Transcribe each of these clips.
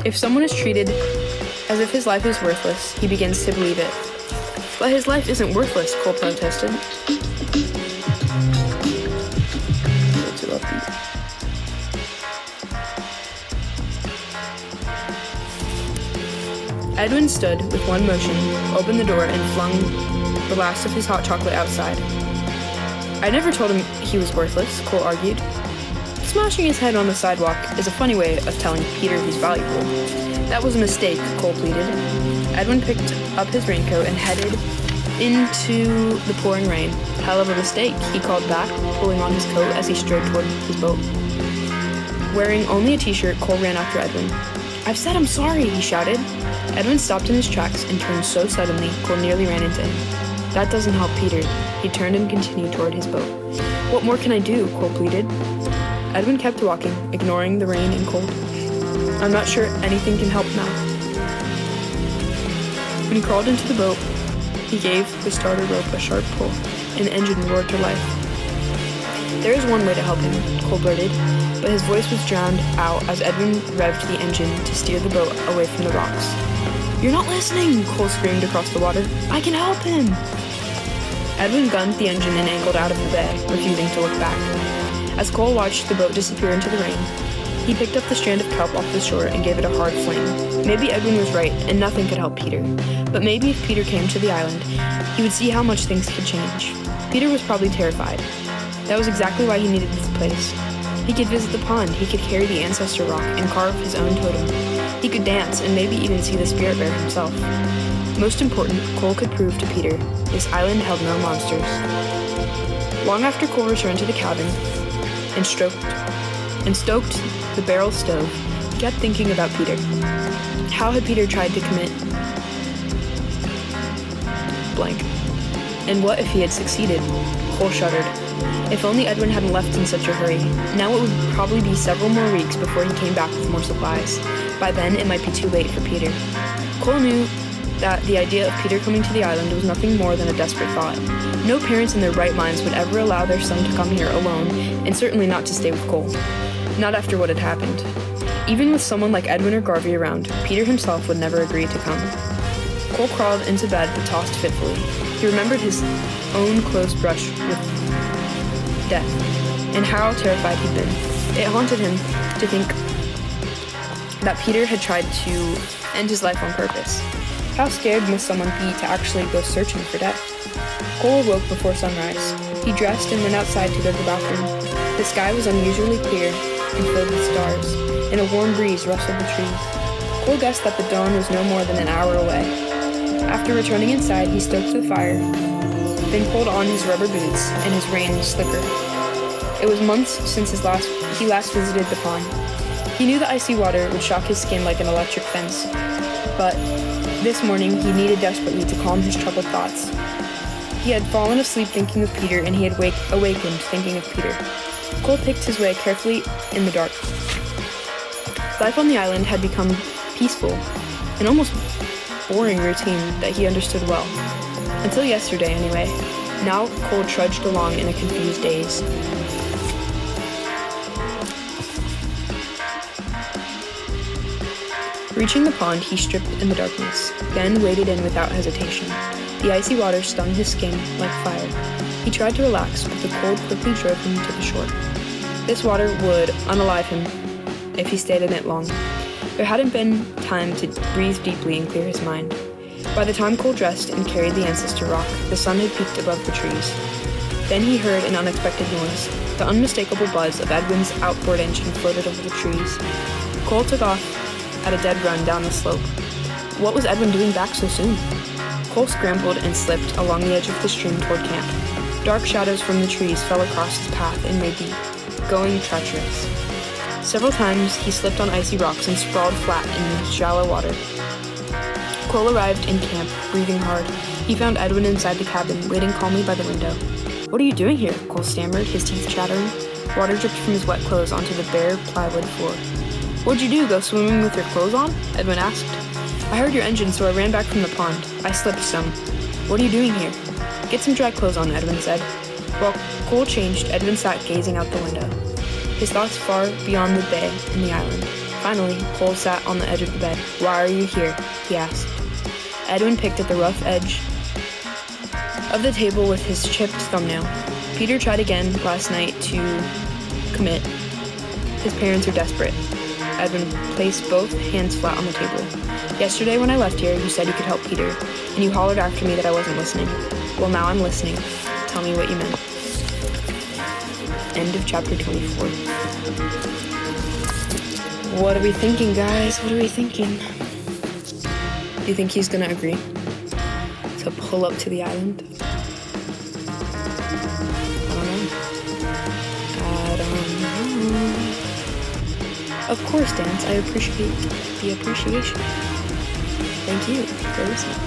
If someone is treated as if his life is worthless, he begins to believe it. But his life isn't worthless, Cole protested. Edwin stood with one motion, opened the door, and flung the last of his hot chocolate outside. I never told him he was worthless, Cole argued. Smashing his head on the sidewalk is a funny way of telling Peter he's valuable. That was a mistake, Cole pleaded. Edwin picked up his raincoat and headed into the pouring rain. Hell of a mistake, he called back, pulling on his coat as he strode toward his boat. Wearing only a t-shirt, Cole ran after Edwin. I've said I'm sorry, he shouted. Edwin stopped in his tracks and turned so suddenly, Cole nearly ran into him. That doesn't help Peter. He turned and continued toward his boat. What more can I do? Cole pleaded. Edwin kept walking, ignoring the rain and cold. I'm not sure anything can help now. When he crawled into the boat, he gave the starter rope a sharp pull, and the engine roared to life. There is one way to help him, Cole blurted, but his voice was drowned out as Edwin revved the engine to steer the boat away from the rocks. You're not listening, Cole screamed across the water. I can help him! Edwin gunned the engine and angled out of the bay, refusing to look back. As Cole watched the boat disappear into the rain, he picked up the strand of kelp off the shore and gave it a hard fling. Maybe Edwin was right, and nothing could help Peter. But maybe if Peter came to the island, he would see how much things could change. Peter was probably terrified. That was exactly why he needed this place. He could visit the pond, he could carry the ancestor rock and carve his own totem. He could dance and maybe even see the spirit bear himself. Most important, Cole could prove to Peter, this island held no monsters. Long after Cole returned to the cabin and stoked the barrel stove, he kept thinking about Peter. How had Peter tried to commit blank? And what if he had succeeded? Cole shuddered. If only Edwin hadn't left in such a hurry. Now it would probably be several more weeks before he came back with more supplies. By then, it might be too late for Peter. Cole knew that the idea of Peter coming to the island was nothing more than a desperate thought. No parents in their right minds would ever allow their son to come here alone, and certainly not to stay with Cole. Not after what had happened. Even with someone like Edwin or Garvey around, Peter himself would never agree to come. Cole crawled into bed but tossed fitfully. He remembered his own close brush with death, and how terrified he'd been. It haunted him to think that Peter had tried to end his life on purpose. How scared must someone be to actually go searching for death? Cole awoke before sunrise. He dressed and went outside to go to the bathroom. The sky was unusually clear and filled with stars, and a warm breeze rustled the trees. Cole guessed that the dawn was no more than an hour away. After returning inside, he stoked the fire, then pulled on his rubber boots and his rain slicker. It was months since he last visited the pond. He knew the icy water would shock his skin like an electric fence, but this morning he needed desperately to calm his troubled thoughts. He had fallen asleep thinking of Peter, and he had awakened thinking of Peter. Cole picked his way carefully in the dark. Life on the island had become peaceful, an almost boring routine that he understood well. Until yesterday, anyway. Now Cole trudged along in a confused daze. Reaching the pond, he stripped in the darkness, then waded in without hesitation. The icy water stung his skin like fire. He tried to relax, but the cold quickly drove him to the shore. This water would unalive him if he stayed in it long. There hadn't been time to breathe deeply and clear his mind. By the time Cole dressed and carried the ancestor rock, the sun had peaked above the trees. Then he heard an unexpected noise. The unmistakable buzz of Edwin's outboard engine floated over the trees. Cole took off at a dead run down the slope. What was Edwin doing back so soon? Cole scrambled and slipped along the edge of the stream toward camp. Dark shadows from the trees fell across his path and made the going treacherous. Several times he slipped on icy rocks and sprawled flat in shallow water. Cole arrived in camp, breathing hard. He found Edwin inside the cabin, waiting calmly by the window. What are you doing here? Cole stammered, his teeth chattering. Water dripped from his wet clothes onto the bare plywood floor. What'd you do, go swimming with your clothes on? Edwin asked. I heard your engine, so I ran back from the pond. I slipped some. What are you doing here? Get some dry clothes on, Edwin said. While Cole changed, Edwin sat gazing out the window, his thoughts far beyond the bay and the island. Finally, Cole sat on the edge of the bed. "Why are you here?" he asked. Edwin picked at the rough edge of the table with his chipped thumbnail. "Peter tried again last night to commit. His parents are desperate." Edwin placed both hands flat on the table. "Yesterday when I left here, you said you could help Peter, and you hollered after me that I wasn't listening. Well, now I'm listening. Tell me what you meant." End of chapter 24. What are we thinking, guys? What are we thinking? Do you think he's gonna agree to pull up to the island? I don't know. Of course, Dance. I appreciate the appreciation. Thank you for listening.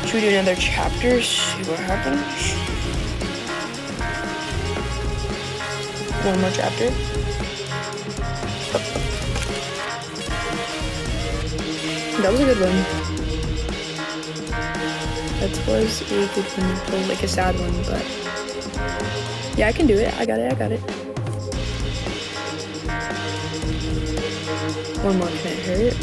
Should we do another chapter? See what happens? One more chapter. That was a good one. That was a good one. Well, like a sad one, but yeah, I can do it. I got it. One more, can it hurt?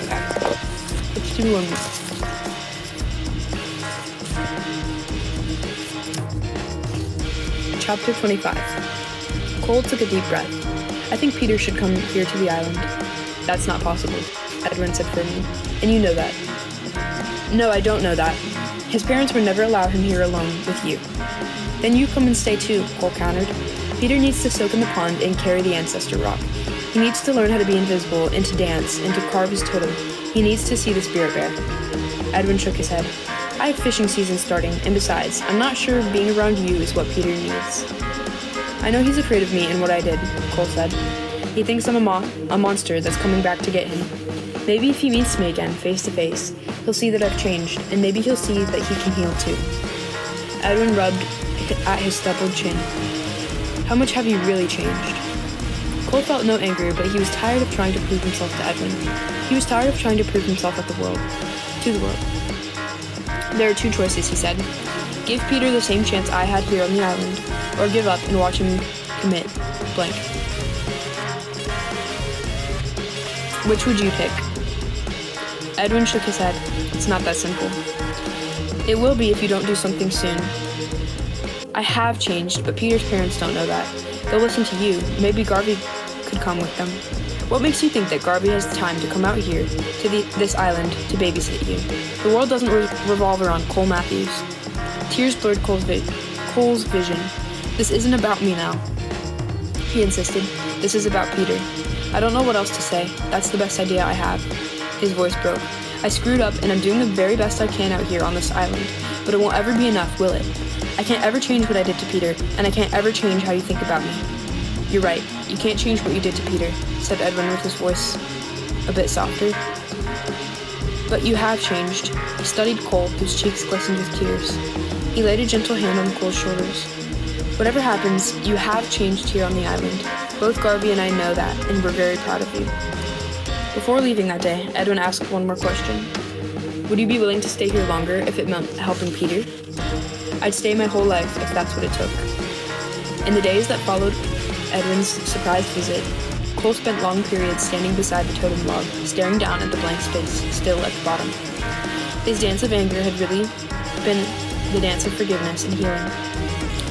Okay. Let's do one more. Chapter 25. Cole took a deep breath. "I think Peter should come here to the island." "That's not possible," Edwin said firmly. "And you know that." "No, I don't know that. His parents would never allow him here alone with you." "Then you come and stay too," Cole countered. "Peter needs to soak in the pond and carry the ancestor rock. He needs to learn how to be invisible and to dance and to carve his totem. He needs to see the spirit bear." Edwin shook his head. "I have fishing season starting, and besides, I'm not sure being around you is what Peter needs." "I know he's afraid of me and what I did," Cole said. "He thinks I'm a monster that's coming back to get him. Maybe if he meets me again, face to face, he'll see that I've changed, and maybe he'll see that he can heal too." Edwin rubbed at his stubbled chin. "How much have you really changed?" Cole felt no anger, but he was tired of trying to prove himself to Edwin. He was tired of trying to prove himself to the world. "There are two choices," he said. "Give Peter the same chance I had here on the island, or give up and watch him commit blank. Which would you pick?" Edwin shook his head. "It's not that simple." "It will be if you don't do something soon. I have changed, but Peter's parents don't know that. They'll listen to you. Maybe Garvey could come with them. What makes you think that Garvey has time to come out here to this island to babysit you? The world doesn't revolve around Cole Matthews." Tears blurred Cole's vision. "This isn't about me now," he insisted. "This is about Peter. I don't know what else to say. That's the best idea I have." His voice broke. "I screwed up and I'm doing the very best I can out here on this island, but it won't ever be enough, will it? I can't ever change what I did to Peter, and I can't ever change how you think about me." "You're right. You can't change what you did to Peter," said Edwin with his voice a bit softer. "But you have changed." He studied Cole, whose cheeks glistened with tears. He laid a gentle hand on Cole's shoulders. "Whatever happens, you have changed here on the island. Both Garvey and I know that, and we're very proud of you." Before leaving that day, Edwin asked one more question. "Would you be willing to stay here longer if it meant helping Peter?" "I'd stay my whole life if that's what it took." In the days that followed Edwin's surprise visit, Cole spent long periods standing beside the totem log, staring down at the blank space still at the bottom. His dance of anger had really been the dance of forgiveness and healing.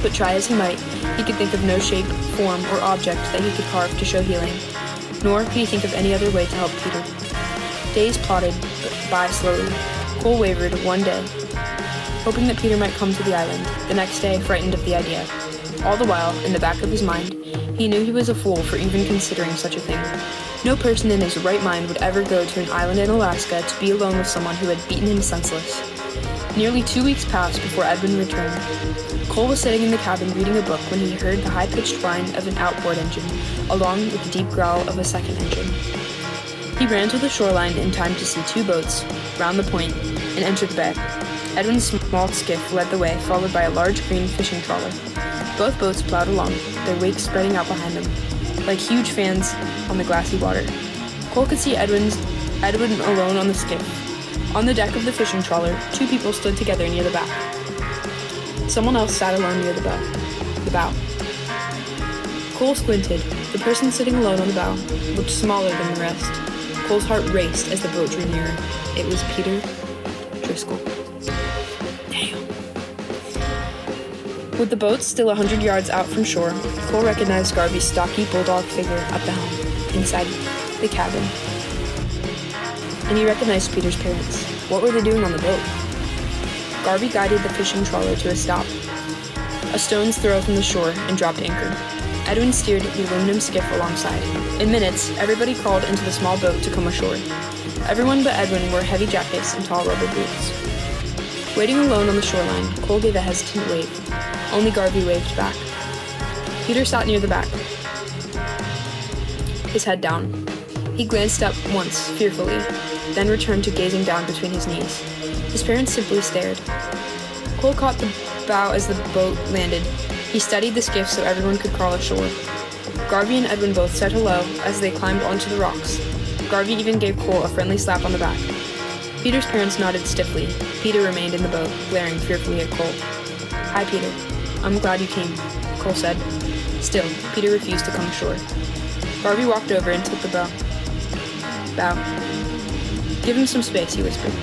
But try as he might, he could think of no shape, form, or object that he could carve to show healing, nor could he think of any other way to help Peter. Days plodded by slowly. Cole wavered one day, hoping that Peter might come to the island, the next day frightened of the idea. All the while, in the back of his mind, he knew he was a fool for even considering such a thing. No person in his right mind would ever go to an island in Alaska to be alone with someone who had beaten him senseless. Nearly 2 weeks passed before Edwin returned. Cole was sitting in the cabin reading a book when he heard the high-pitched whine of an outboard engine, along with the deep growl of a second engine. He ran to the shoreline in time to see 2 boats round the point and enter the bay. Edwin's small skiff led the way, followed by a large green fishing trawler. Both boats plowed along, their wakes spreading out behind them, like huge fans on the glassy water. Cole could see Edwin alone on the skiff. On the deck of the fishing trawler, 2 people stood together near the back. Someone else sat alone near the bow. the bow. Cole squinted. The person sitting alone on the bow looked smaller than the rest. Cole's heart raced as the boat drew nearer. It was Peter Driscoll. Damn. With the boat still 100 yards out from shore, Cole recognized Garvey's stocky bulldog figure at the helm, inside the cabin. And he recognized Peter's parents. What were they doing on the boat? Garvey guided the fishing trawler to a stop, a stone's throw from the shore, and dropped anchor. Edwin steered the aluminum skiff alongside. In minutes, everybody crawled into the small boat to come ashore. Everyone but Edwin wore heavy jackets and tall rubber boots. Waiting alone on the shoreline, Cole gave a hesitant wave. Only Garvey waved back. Peter sat near the back, his head down. He glanced up once, fearfully, then returned to gazing down between his knees. His parents simply stared. Cole caught the bow as the boat landed. He steadied the skiff so everyone could crawl ashore. Garvey and Edwin both said hello as they climbed onto the rocks. Garvey even gave Cole a friendly slap on the back. Peter's parents nodded stiffly. Peter remained in the boat, glaring fearfully at Cole. "Hi, Peter. I'm glad you came," Cole said. Still, Peter refused to come ashore. Garvey walked over and took the bow. "Give him some space," he whispered.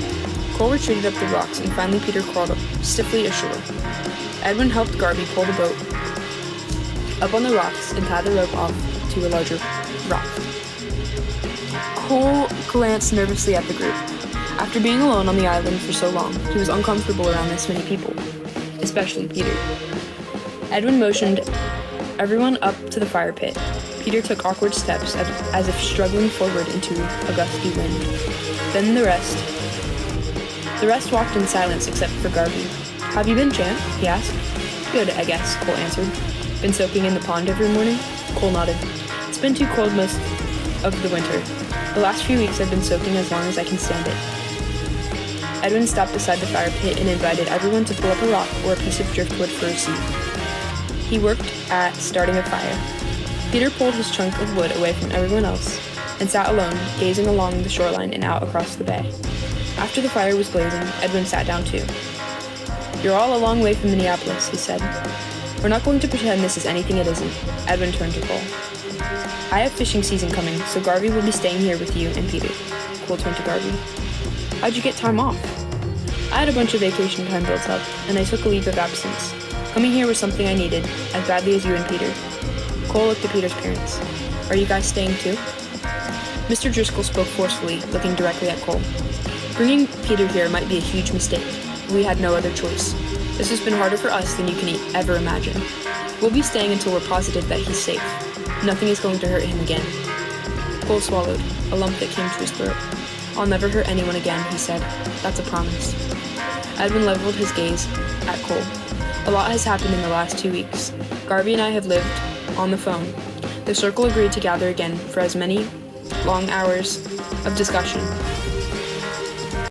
Cole retreated up the rocks, and finally Peter crawled up stiffly ashore. Edwin helped Garvey pull the boat up on the rocks and tie the rope off to a larger rock. Cole glanced nervously at the group. After being alone on the island for so long, he was uncomfortable around this many people, especially Peter. Edwin motioned everyone up to the fire pit. Peter took awkward steps as if struggling forward into a gusty wind. Then the rest walked in silence except for Garvey. "Have you been, Champ?" he asked. "Good, I guess," Cole answered. "Been soaking in the pond every morning?" Cole nodded. "It's been too cold most of the winter. The last few weeks I've been soaking as long as I can stand it." Edwin stopped beside the fire pit and invited everyone to pull up a rock or a piece of driftwood for a seat. He worked at starting a fire. Peter pulled his chunk of wood away from everyone else and sat alone, gazing along the shoreline and out across the bay. After the fire was blazing, Edwin sat down too. "You're all a long way from Minneapolis," he said. "We're not going to pretend this is anything it isn't." Edwin turned to Cole. "I have fishing season coming, so Garvey will be staying here with you and Peter." Cole turned to Garvey. "How'd you get time off?" "I had a bunch of vacation time built up, and I took a leave of absence. Coming here was something I needed, as badly as you and Peter." Cole looked at Peter's parents. "Are you guys staying too?" Mr. Driscoll spoke forcefully, looking directly at Cole. "Bringing Peter here might be a huge mistake. We had no other choice. This has been harder for us than you can ever imagine. We'll be staying until we're positive that he's safe. Nothing is going to hurt him again." Cole swallowed, a lump that came to his throat. "I'll never hurt anyone again," he said. "That's a promise." Edwin leveled his gaze at Cole. "A lot has happened in the last 2 weeks. Garvey and I have lived on the phone." The circle agreed to gather again for as many long hours of discussion.